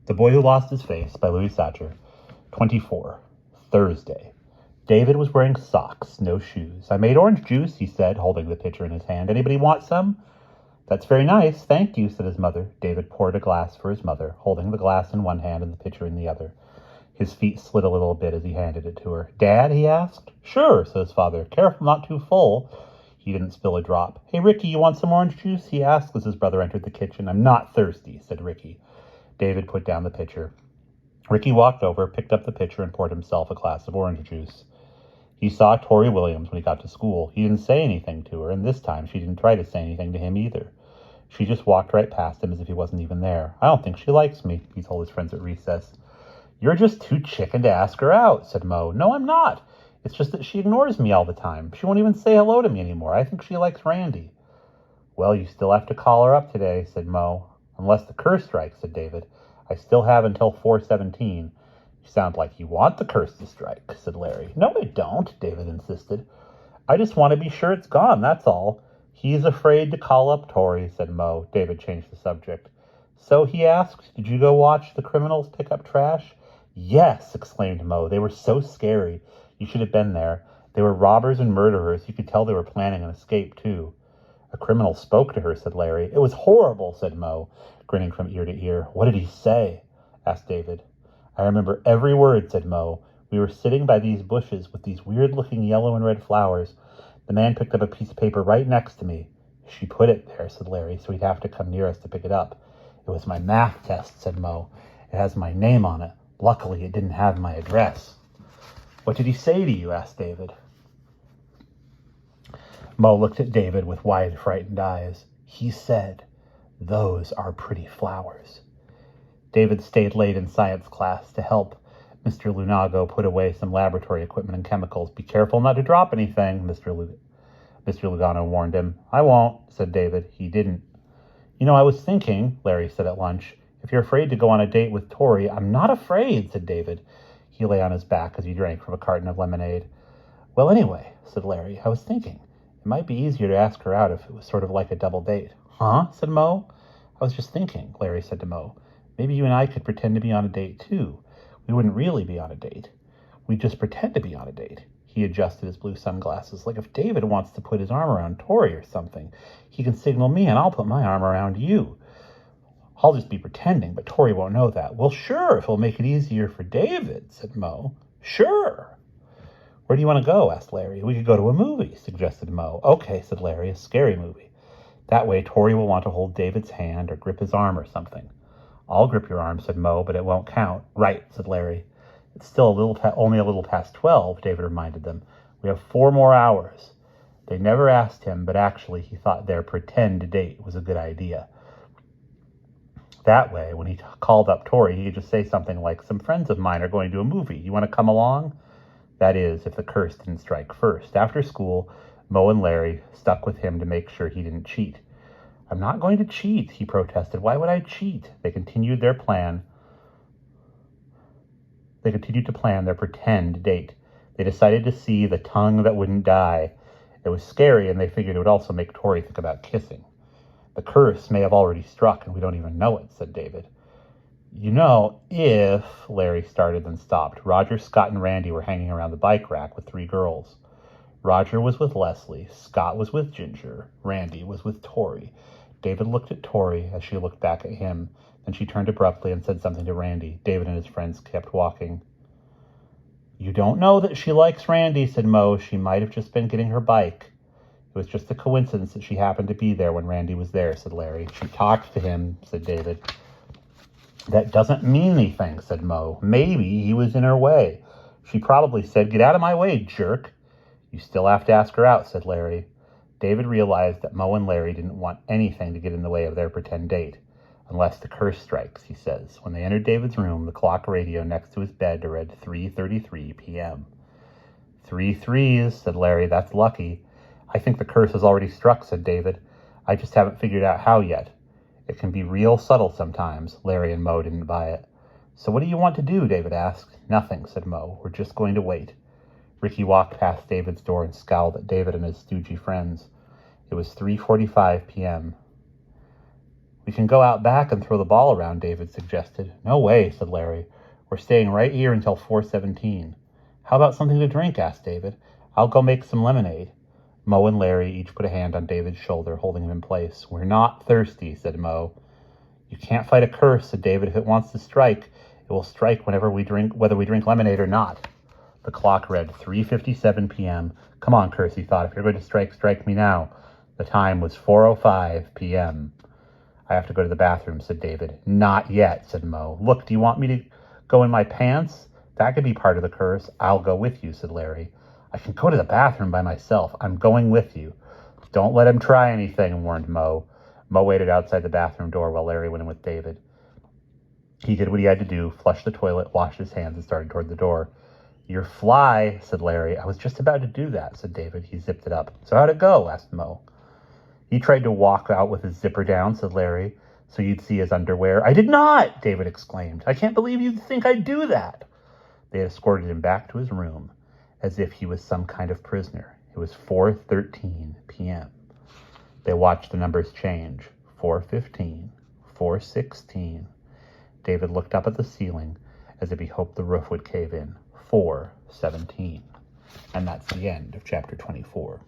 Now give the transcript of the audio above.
The Boy Who Lost His Face by Louis Sachar. 24. Thursday. David was wearing socks, no shoes. I made orange juice, he said, holding the pitcher in his hand. Anybody want some? That's very nice, thank you, said his mother. David poured a glass for his mother, holding the glass in one hand and the pitcher in the other. His feet slid a little bit as he handed it to her. Dad, he asked. Sure, said his father. Careful not too full. He didn't spill a drop. Hey, Ricky, you want some orange juice? He asked as his brother entered the kitchen. I'm not thirsty, said Ricky. David put down the pitcher. Ricky walked over, picked up the pitcher, and poured himself a glass of orange juice. He saw Tori Williams when he got to school. He didn't say anything to her, and this time she didn't try to say anything to him either. She just walked right past him as if he wasn't even there. I don't think she likes me, he told his friends at recess. You're just too chicken to ask her out, said Mo. No, I'm not. It's just that she ignores me all the time. She won't even say hello to me anymore. I think she likes Randy. Well, you still have to call her up today, said Mo. Unless the curse strikes, said David. I still have until 4:17. You sound like you want the curse to strike, said Larry. No, I don't, David insisted. I just want to be sure it's gone, that's all. He's afraid to call up Tori, said Mo. David changed the subject. So, he asked, did you go watch the criminals pick up trash? Yes, exclaimed Mo. They were so scary. You should have been there. They were robbers and murderers. You could tell they were planning an escape, too. A criminal spoke to her, said Larry. It was horrible, said Mo, grinning from ear to ear. What did he say? Asked David. I remember every word, said Mo. We were sitting by these bushes with these weird-looking yellow and red flowers. The man picked up a piece of paper right next to me. She put it there, said Larry, so he'd have to come near us to pick it up. It was my math test, said Mo. It has my name on it. Luckily, it didn't have my address. What did he say to you? Asked David. Mo looked at David with wide, frightened eyes. He said, those are pretty flowers. David stayed late in science class to help Mr. Lunago put away some laboratory equipment and chemicals. Be careful not to drop anything, Mr. Lugano warned him. I won't, said David. He didn't. You know, I was thinking, Larry said at lunch, if you're afraid to go on a date with Tori, I'm not afraid, said David. He lay on his back as he drank from a carton of lemonade. Well, anyway, said Larry, I was thinking. It might be easier to ask her out if it was sort of like a double date. Huh? Said Mo. I was just thinking, Larry said to Mo. Maybe you and I could pretend to be on a date, too. We wouldn't really be on a date. We'd just pretend to be on a date. He adjusted his blue sunglasses. Like if David wants to put his arm around Tori or something, he can signal me and I'll put my arm around you. I'll just be pretending, but Tori won't know that. Well, sure, if it'll make it easier for David, said Mo. Sure. Where do you want to go? Asked Larry. We could go to a movie, suggested Mo. Okay, said Larry, a scary movie. That way Tori will want to hold David's hand or grip his arm or something. I'll grip your arm, said Mo, but it won't count. Right, said Larry. It's still only a little past 12, David reminded them. We have 4 more hours. They never asked him, but actually he thought their pretend date was a good idea. That way, when he called up Tori, he could just say something like, some friends of mine are going to a movie. You want to come along? That is, if the curse didn't strike first. After school, Mo and Larry stuck with him to make sure he didn't cheat. I'm not going to cheat, he protested. Why would I cheat? They continued to plan their pretend date. They decided to see The Tongue That Wouldn't Die. It was scary, and they figured it would also make Tori think about kissing. The curse may have already struck, and we don't even know it, said David. You know, if, Larry started then stopped. Roger, Scott, and Randy were hanging around the bike rack with 3 girls. Roger was with Leslie, Scott was with Ginger, Randy was with Tori. David looked at Tori as she looked back at him. Then she turned abruptly and said something to Randy. David and his friends kept walking. You don't know that she likes Randy, said Mo. She might have just been getting her bike. It was just a coincidence that she happened to be there when Randy was there, said Larry. She talked to him, said David. That doesn't mean anything, said Mo. Maybe he was in her way. She probably said, get out of my way, jerk. You still have to ask her out, said Larry. David realized that Mo and Larry didn't want anything to get in the way of their pretend date. Unless the curse strikes, he says. When they entered David's room, the clock radio next to his bed read 3:33 p.m. 3 3s, said Larry. That's lucky. I think the curse has already struck, said David. I just haven't figured out how yet. It can be real subtle sometimes. Larry and Mo didn't buy it. So what do you want to do? David asked. Nothing, said Mo. We're just going to wait. Ricky walked past David's door and scowled at David and his stoogey friends. It was 3:45 p.m. We can go out back and throw the ball around, David suggested. No way, said Larry. We're staying right here until 4:17. How about something to drink, asked David. I'll go make some lemonade. Mo and Larry each put a hand on David's shoulder, holding him in place. We're not thirsty, said Mo. You can't fight a curse, said David. If it wants to strike, it will strike whether we drink lemonade or not. The clock read 3:57 p.m. Come on, curse, he thought. If you're going to strike, strike me now. The time was 4:05 p.m. I have to go to the bathroom, said David. Not yet, said Mo. Look, do you want me to go in my pants? That could be part of the curse. I'll go with you, said Larry. I can go to the bathroom by myself. I'm going with you. Don't let him try anything, warned Mo. Mo waited outside the bathroom door while Larry went in with David. He did what he had to do, flushed the toilet, washed his hands, and started toward the door. You're fly, said Larry. I was just about to do that, said David. He zipped it up. So how'd it go? Asked Mo. He tried to walk out with his zipper down, said Larry, so you'd see his underwear. I did not, David exclaimed. I can't believe you'd think I'd do that. They escorted him back to his room, as if he was some kind of prisoner. It was 4:13 p.m. They watched the numbers change. 4:15, 4:16. David looked up at the ceiling as if he hoped the roof would cave in. 4:17. And that's the end of chapter 24.